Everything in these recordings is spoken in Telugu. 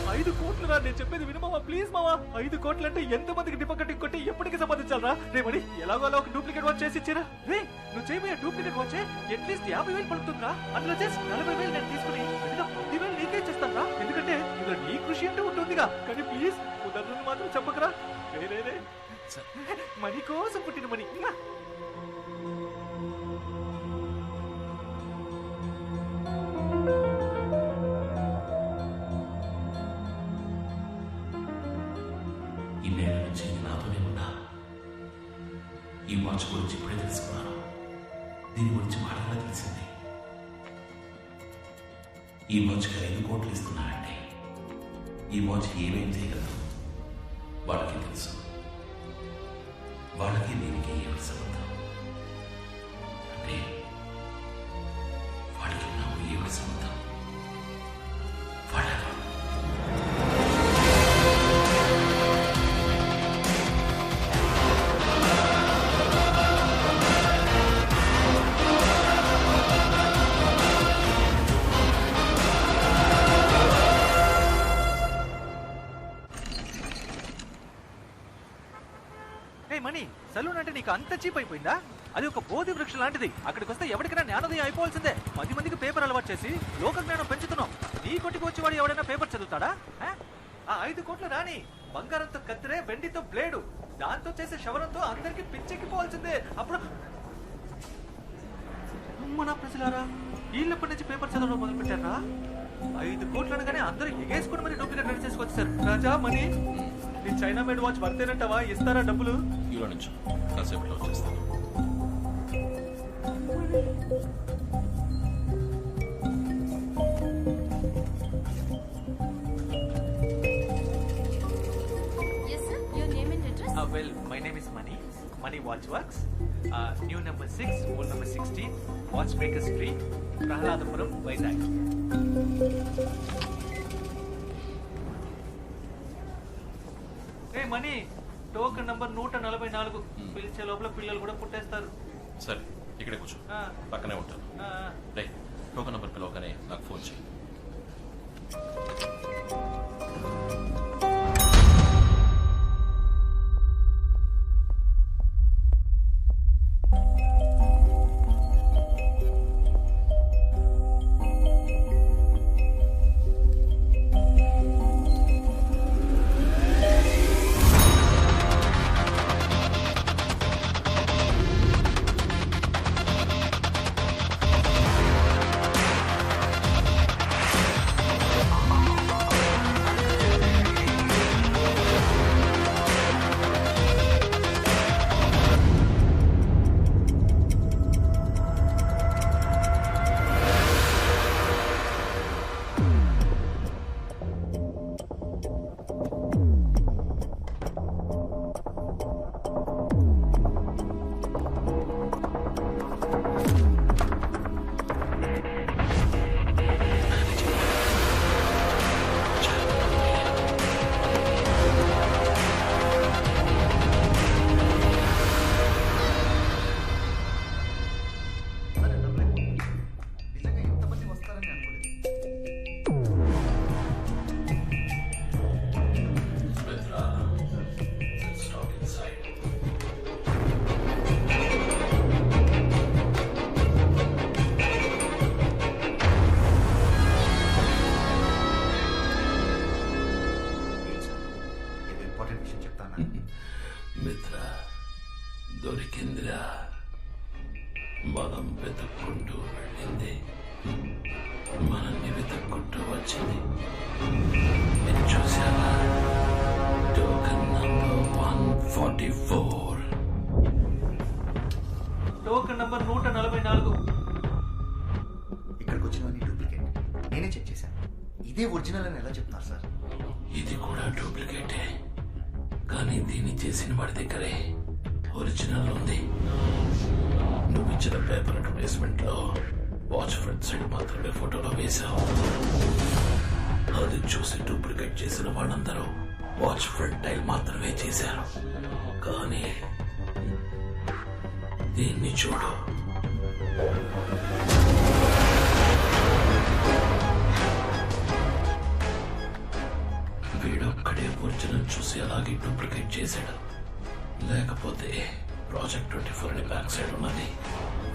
5 కోట్లు రా, నేను చెప్పేది విను మావా, ప్లీజ్ మావా. 5 కోట్లు అంటే ఎంత మందికి డిపాజిట్ కొట్టి ఎప్పటికి సంపాదించాలరా? రే మరి ఎలాగో అలా ఒక డూప్లికేట్ వాచ్ చేసి ఇచ్చిరా. రే నువ్వు చేయబోయే డూప్లికేట్ వాచ్ అట్లీస్ట్ 50,000 పడుతుందిరా. అందులో చేసి 40,000 నేను తీసుకుని 10,000 నీకే ఇచ్చేస్తాను రా. ఎందుకంటే ఇందులో నీ కృషి అంటూ ఉంటుందిగా. కానీ ప్లీజ్ కుదరదు మాత్రం చెప్పకరా. రే మనీ కోసం పుట్టిన మనీ. ఇన్నేళ్ల నుంచి నాతోనే ఉన్నా. ఈ వాచ్ గురించి ఇప్పుడే తెలుసుకున్నాను. దీని గురించి మాటలా తెలిసింది. ఈ వాచ్కి 5 కోట్లు ఇస్తున్నానంటే ఈ వాచ్ ఏమేం చేయగలదు వాళ్ళకి తెలుసు. వాళ్ళకి దీనికి ఏమి సంబంధం అంటే వాళ్ళకి నాకు ఏమి సంబంధం? వాళ్ళకు మనీ సలూన్ అంటే నీకు అంత చీప్ అయిపోయిందా? అది ఒక బోధి వృక్షం లాంటిది. అక్కడికి వస్తే ఎవరికైనా జ్ఞానోదయం అయిపోవాల్సిందే. 10 మందికి పేపర్ అలవాటు చేసి లోక జ్ఞానం పెంచుతున్నావు. నీ కొట్టుకు వచ్చేవాడు ఎవడైనా పేపర్ చదువుతాడా? ఆ 5 కోట్లు రాని బంగారంతో కత్తిరే, వెండితో బ్లేడు, దాంతో చేసే శవరంతో అందరికి పిచ్చెక్కిపోవాల్సిందే. అప్పుడు మన ప్రజలారా వీళ్ళప్పటి నుంచి పేపర్ చదవడం మొదలు పెట్టారా? 5 కోట్లు అనగానే అందరూ ఎగేసుకుని మరి డూప్లికేట్ రెడీ చేసుకొచ్చారు. రాజా మనీ నీ చైనా మేడ్ వాచ్ వర్తేనంటావా? ఇస్తారా డబ్బులు? ఇలా నుంచి కాసేపట్లో వచ్చేస్తాను. Well, my name is Mani. Mani Watch Works. New number 6, old number 16, Watchmaker Street, Prahaladapuram, Vizag. Hey Mani, token number 144. పిలిచే లోపల పిల్లలు కూడా పుట్టేస్తారు. సరే ఇక్కడే కూర్చో, పక్కనే ఉంటాను. రే టోకెన్ నంబర్ పిలవగానే నాకు ఫోన్ చేయి. మిత్ర దొరికిందిరా. మనం వెతుక్కుంటూ వెళ్ళింది మనల్ని వెతుక్కుంటూ వచ్చింది. మీరు చూసారా? Token number 144. Token number 144. ఇక్కడికి వచ్చినవన్నీ డూప్లికేట్. నేనే చెక్ చేశాను. ఇదే ఒరిజినల్ అని ఎలా చెప్తున్నారు సార్? ఇది కూడా డూప్లికేటే, కానీ దీన్ని చేసిన వాడి దగ్గరే ఒరిజినల్ ఉంది. నువ్వు ఇచ్చిన పేపర్ అడ్వర్టైజ్మెంట్ లో వాచ్ ఫ్రంట్ సైడ్ మాత్రమే ఫోటోలో వేశావు. అది చూసి డూప్లికేట్ చేసిన వాళ్ళందరూ వాచ్ ఫ్రంట్ టైల్ మాత్రమే చేశారు. కానీ దీన్ని చూడు, వీడొక్కడే ఒరిజినల్ చూసి అలాగే డూప్లికేట్ చేశాడు. లేకపోతే ప్రాజెక్ట్ 24 అని బ్యాక్ సైడ్ ఉన్నది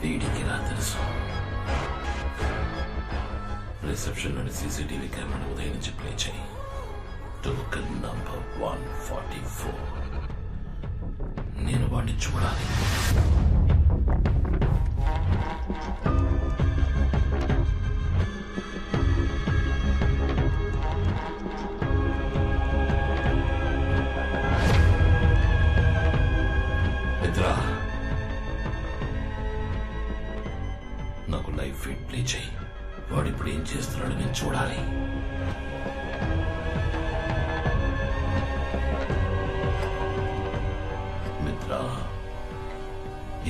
వీడికి రా తెలుసు. రిసెప్షన్ లోని సీసీటీవీ కెమెరా ఉదయం నుంచి ప్లే చేయి. Token number 144. నేను వాడిని చూడాలి. నాకు లైవ్ ఫీడ్ ప్లే చేయి. వాడు ఇప్పుడు ఏం చేస్తున్నాడు నేను చూడాలి. మిత్ర,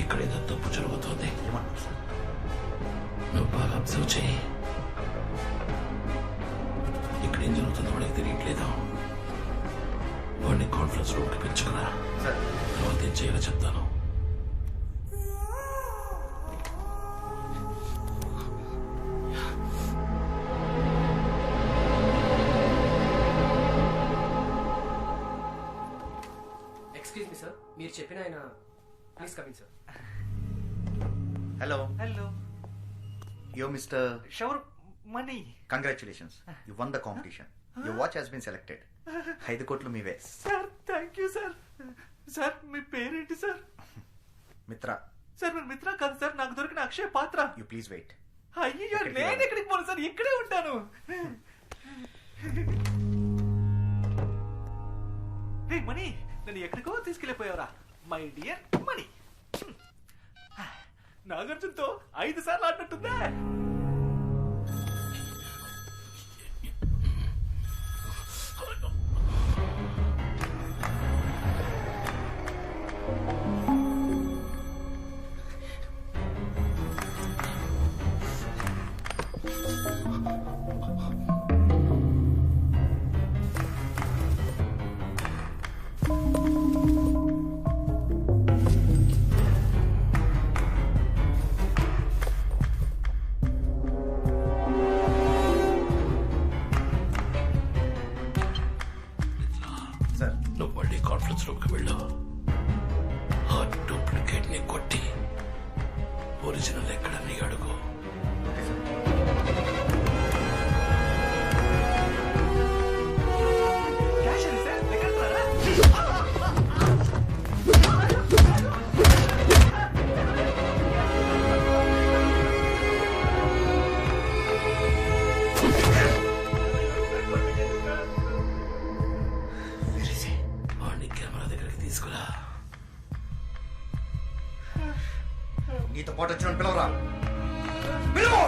ఇక్కడేదో తప్పు జరుగుతుంది. నువ్వు బాగా అబ్జర్వ్ చేయి. ఇక్కడ ఏం జరుగుతుందో వాడికి తెలియట్లేదు. వాడిని కాన్ఫరెన్స్ రూమ్కి పిలుచుకురా. తర్వాత ఏం చేయాలో చెప్తాను. ఎక్స్క్యూజ్ మీ సార్, మీరు చెప్పిన ఆయన please coming sir. Hello, hello, yo mister shower money. Congratulations, you won the competition. Your watch has been selected. 5 కోట్లు మీవే. Sir thank you sir. Sir మీ పేరేంటి సార్? మిత్ర. సార్ మీరు మిత్ర కాదు సార్, నాకు దొరికిన అక్షయ పాత్ర. You please wait. అయ్యో నేను ఎక్కడికి పోను సార్, ఇక్కడే ఉంటాను. రే మనీ, నన్ను ఎక్కడికో తీసుకెళ్ళిపోయావరా మై డియర్ మనీ. నాగార్జునతో 5 సార్లు ఆడినట్టుందా? నువ్వు మళ్ళీ కాన్ఫరెన్స్ రూమ్కి వెళ్ళు. ఆ డూప్లికేట్ ని కొట్టి ఒరిజినల్ ఎక్కడని అడుగు. వాడిని కెమెరా దగ్గరికి తీసుకురా. నీతో పాటు వచ్చిన పిలవరా. పిలువు.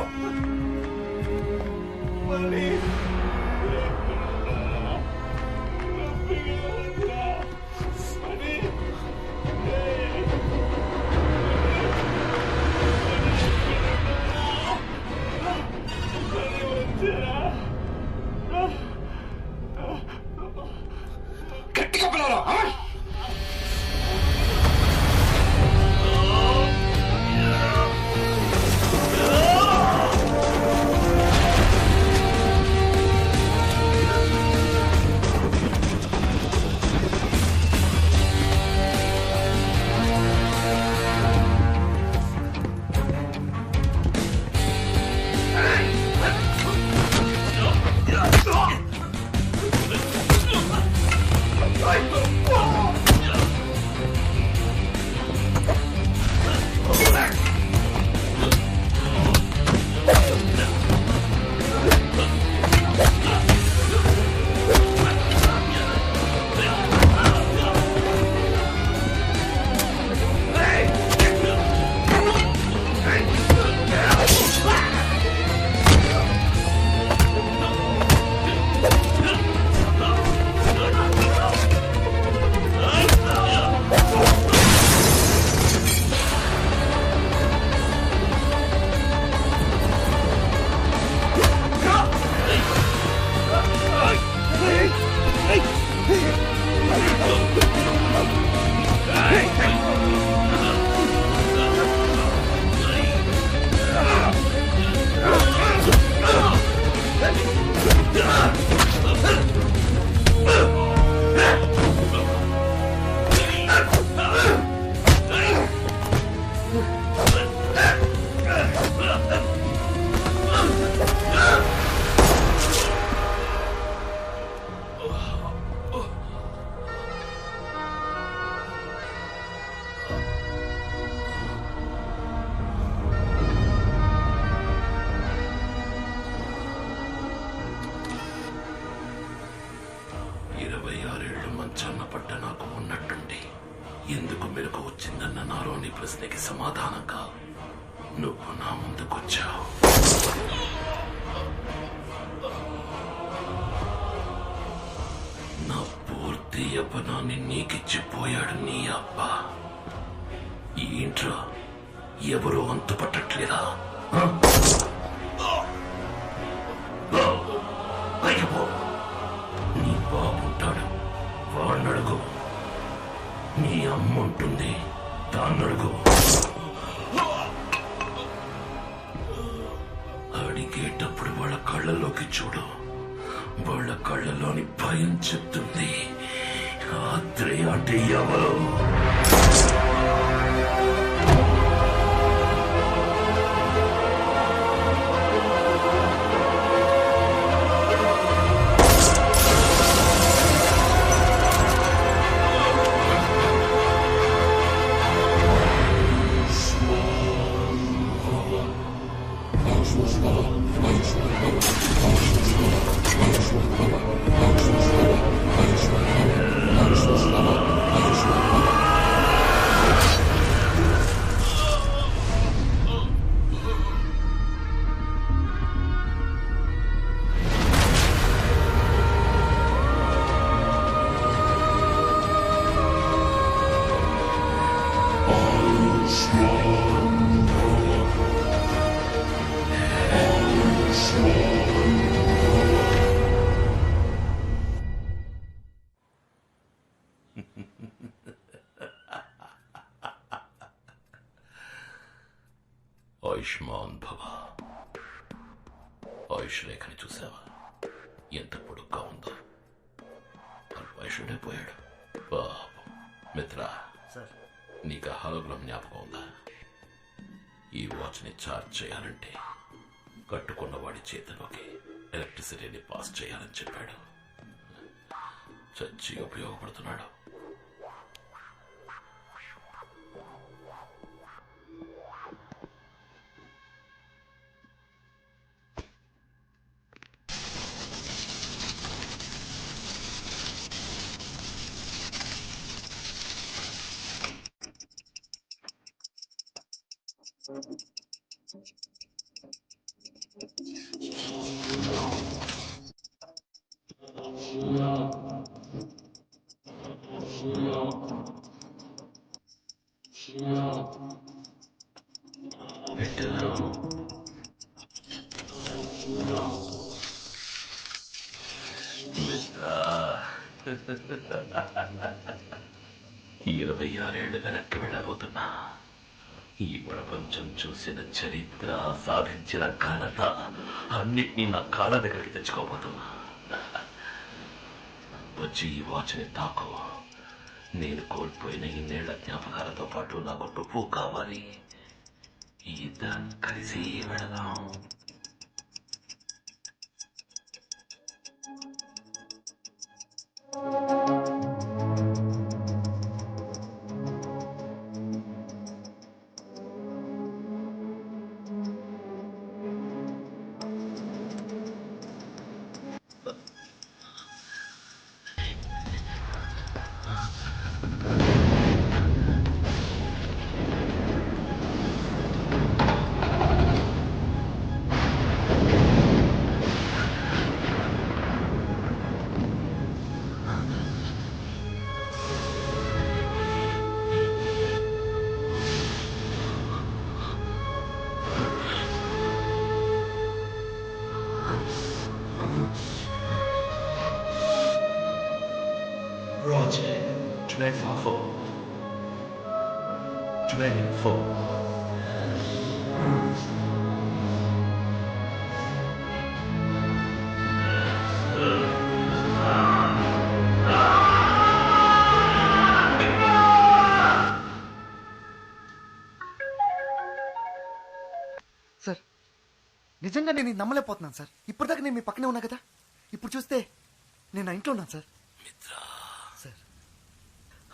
గట్టిగా పిలవరా. పడ్డ నాకు ఉన్నట్టుండి ఎందుకు మెలకు వచ్చిందన్న నాలోని ప్రశ్నకి సమాధానంగా నువ్వు నా ముందుకొచ్చావు. నా పూర్తి యవ్వనాన్ని నీకిచ్చిపోయాడు నీ అబ్బా. ఈ ఇంట్లో ఎవరూ అంతుపట్టట్లేదా? నీ బాబుంటాడు, వాడినడుగు. నీ అమ్మ ఉంటుంది, దాన్నడుగు. అడిగేటప్పుడు వాళ్ళ కళ్ళలోకి చూడు. వాళ్ళ కళ్ళలోని భయం చెప్తుంది ఆత్రేయ అంటే ఎవరు. ఆయుష్మాన్ భవ. ఆయుష్ రేఖని చూసావా? ఎంత పొడుగ్గా ఉందో. ఆయుషుడైపోయాడు బాబు. మిత్ర, నీకు హాలోగ్రామ్ జ్ఞాపకం ఉందా? ఈ వాచ్ని ఛార్జ్ చేయాలంటే కట్టుకున్న వాడి చేతిలోకి ఎలక్ట్రిసిటీని పాస్ చేయాలని చెప్పాడు. చచ్చి ఉపయోగపడుతున్నాడు. ఈ 26 వెనక్కి వెళ్ళబోతున్నా. ఈ ప్రపంచం చూసిన చరిత్ర, సాధించిన ఘనత అన్నిటినీ నా కాళ్ళ దగ్గరికి తెచ్చుకోబోతున్నా. వచ్చి ఈ వాచ్ని తాకు. నేను కోల్పోయిన ఇన్నేళ్ల జ్ఞాపకాలతో పాటు నాకు నువ్వు కావాలి. ఇద్దరం కలిసి వెళదాం. Project 24. సార్, నిజంగా నేను ఇది నమ్మలేకపోతున్నాను సార్. ఇప్పటిదాకా నేను మీ పక్కనే ఉన్నా కదా, ఇప్పుడు చూస్తే నేను నా ఇంట్లో ఉన్నాను సార్. సార్,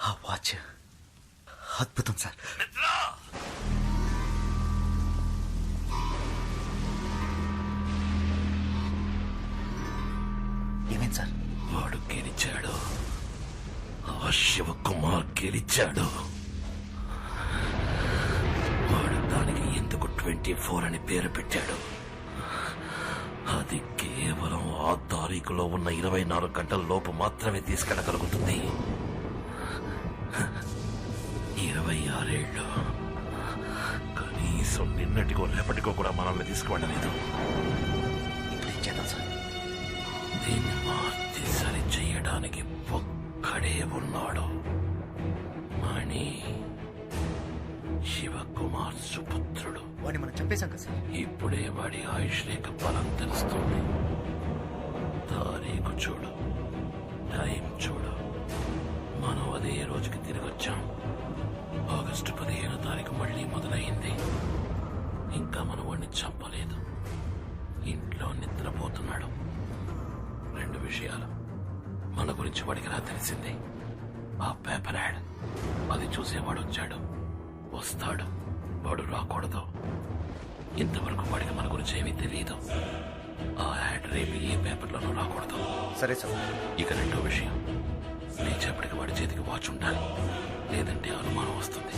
ఆ వాచ్ అద్భుతం సార్. ఏమైంది సార్? వాడు గెలిచాడు. ఆ శివకుమార్ గెలిచాడు. వాడు దానికి ఎందుకు 24 అని పేరు పెట్టాడు? అది కేవలం ఆ తారీఖులో ఉన్న 24 గంటల లోపు మాత్రమే తీసుకెళ్ళగలుగుతుంది. 26 ఏళ్ళు కనీసం నిన్నటికో రేపటికో కూడా మనల్ని తీసుకువెళ్ళలేదు. ఇప్పుడు ఇచ్చేద్దాం సార్. దీన్ని మార్చి సరి చేయడానికి ఒక్కడే ఉన్నాడు. మణి, శివకుమార్ సుపుత్రుడు. వాడిని మనం చంపేశాం కదా సార్. ఇప్పుడే వాడి ఆయుష్ రేఖ బలం తెలుస్తుంది. తారీఖు చూడు, టైం చూడు. మనం అదే రోజుకి తిరిగి వచ్చాం. ఆగస్టు 15వ తారీఖు మళ్ళీ మొదలైంది. ఇంకా మనం వాడిని చంపలేదు. ఇంట్లో నిద్రపోతున్నాడు. 2 విషయాలు మన గురించి వాడికి రా తెలిసింది. ఆ పేపర్ యాడ్, అది చూసేవాడు వచ్చాడు, వస్తాడు. వాడు రాకూడదు. ఇంతవరకు వాడికి మన గురించి ఏమీ తెలియదు. ఆ యాడ్ రేపు ఏ పేపర్లోనూ రాకూడదు. సరే సార్. ఇక 2వ విషయం, లేచేపటికి వాడి చేతికి వాచ్ ఉండాలి, లేదంటే అనుమానం వస్తుంది.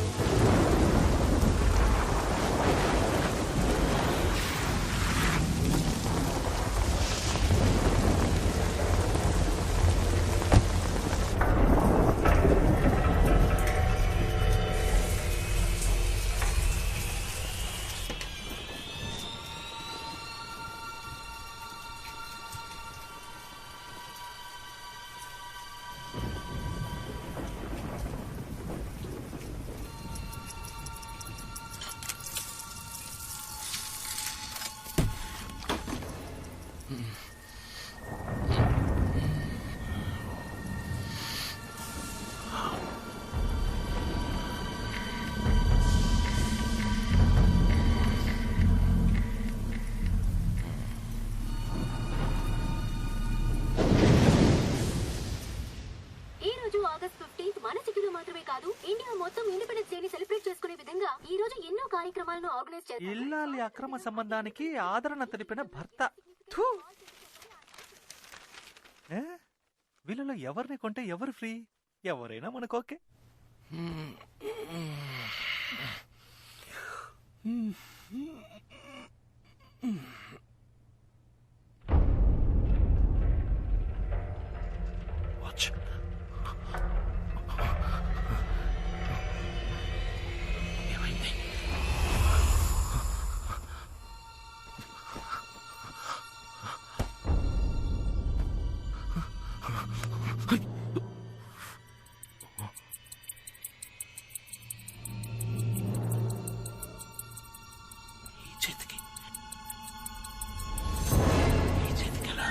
ఆగస్ట్ 15 మన సిటీలో మాత్రమే కాదు, ఇండియా మొత్తం ఇండిపెండెన్స్ డే ని సెలబ్రేట్ చేసుకునే విధంగా ఈ రోజు ఎన్నో కార్యక్రమాలను ఆర్గనైజ్ చేస్తారు. ఇల్లాలి అక్రమ సంబంధానికి ఆదరణ తెలిపిన భర్త. థూ! ఏ? వీళ్ళలో ఎవరిని కొంటే ఎవరు ఫ్రీ? ఎవరైనా మనకు ఓకే. వాచ్. ఏమైంది? ఈ చేతికి ఎలా?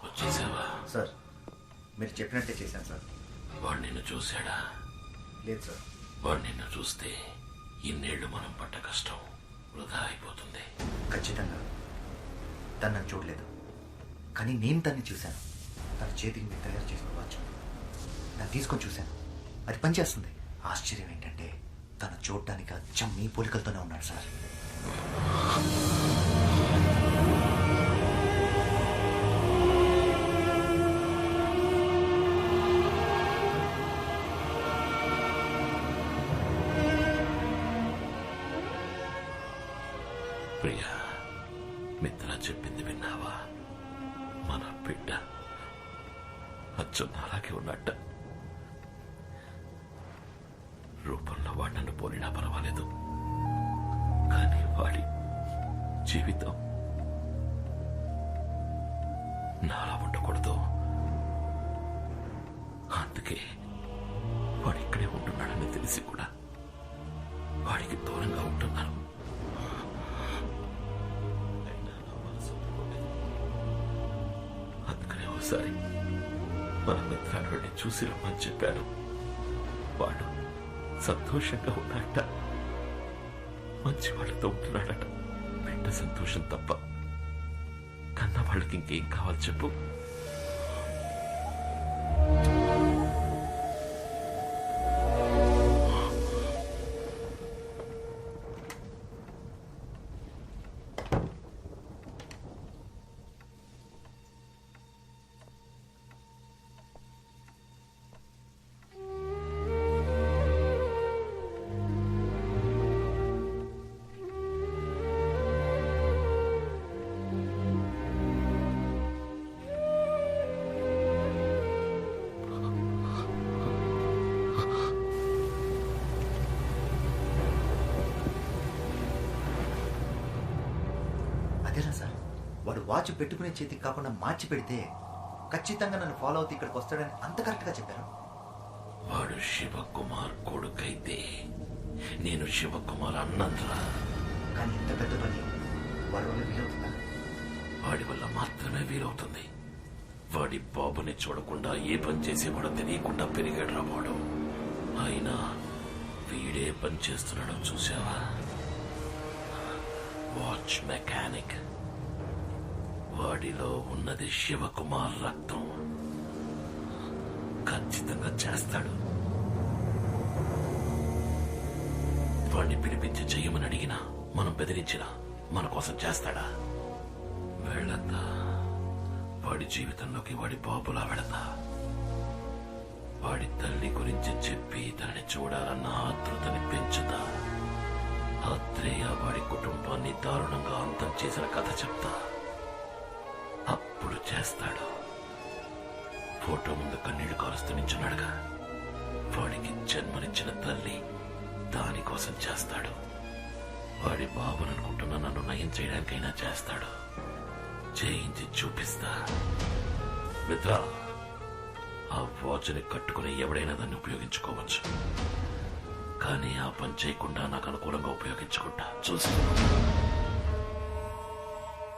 వచ్చేసావా? సార్, మీరు చెప్పినట్టే చేశాను సార్. వాడు నిన్ను చూశాడా? లేదు సార్. వాడు నిన్ను చూస్తే ఇన్నేళ్లు మనం పడ్డ కష్టం వృధా అయిపోతుంది. ఖచ్చితంగా తను నన్ను చూడలేదు, కానీ నేను తన్ని చూశాను. తన చేతికి మీరు తయారు చేసిన వాచ్ దాన్ని తీసుకొని చూశాను. అది పనిచేస్తుంది. ఆశ్చర్యం ఏంటంటే తను చూడటానికి అచ్చం మీ పోలికలతోనే ఉన్నాడు సార్. ప్రియా, మిత్ర చెప్పింది విన్నావా? మన బిడ్డ అచ్చం అలాగే ఉన్నట్ట. రూపంలో వాడు నన్ను పోలినా పర్వాలేదు, కానీ వాడి జీవితం నాలా ఉండకూడదు. అందుకే వాడు ఇక్కడే ఉంటున్నాడని తెలిసి కూడా వాడికి దూరంగా ఉంటున్నాను. అందుకనే ఒకసారి మన మిత్రాన్ని వెళ్ళి చూసి రమ్మని చెప్పాను. వాడు సంతోషంగా ఉన్నట్ట, మంచి వాళ్ళతో ఉంటున్నాడట. బిడ్డ సంతోషం తప్ప కన్నా వాళ్ళకి ఇంకేం కావాలి చెప్పు? అదేనా సార్, వాడు వాచ్ పెట్టుకునే చేతికి కాకుండా మార్చి పెడితే ఖచ్చితంగా నన్ను ఫాలో అవుతూ ఇక్కడికి వస్తాడని అంత కరెక్ట్గా చెప్పారు. వాడు శివకుమార్ కొడుకైతే నేను శివకుమార్ అన్నంద్రా. కానీ ఇంత పెద్ద పని వాడి వల్ల వీలవుతుందా? వాడి వల్ల మాత్రమే వీలవుతుంది. వాడి బాబుని చూడకుండా ఏ పని చేసేవాడో తెలియకుండా పెరిగాడు రా వాడు. అయినా వీడే పని చేస్తున్నాడో చూసావా? Watch mechanic. వాడిలో ఉన్నది శివకుమార్ రక్తం. ఖచ్చితంగా చేస్తాడు. వాడిని పిలిపించి చెయ్యమని అడిగినా, మనం బెదిరించినా మన కోసం చేస్తాడా? వెళ్ళద్దా? వాడి జీవితంలోకి వాడి బాబులా వెళతా. వాడి తల్లి గురించి చెప్పి తనని చూడాలన్న ఆతృతని పెంచుతా. ఆత్రేయ వాడి కుటుంబాన్ని దారుణంగా అంతం చేసిన కథ చెప్తా. అప్పుడు చేస్తాడు. ఫోటో ముందు కన్నీళ్లు కారుస్తూ నించున్నాడుగా, వాడికి జన్మనిచ్చిన తల్లి దానికోసం చేస్తాడు. వాడి బాబుననుకుంటున్న నన్ను నయం చేయడానికైనా చేస్తాడు. చేయించి చూపిస్తా. మిత్ర, ఆ వాచ్ని కట్టుకుని ఎవడైనా దాన్ని ఉపయోగించుకోవచ్చు, కానీ ఆ పని చేయకుండా నాకు అనుకూలంగా ఉపయోగించుకుంటా. చూసి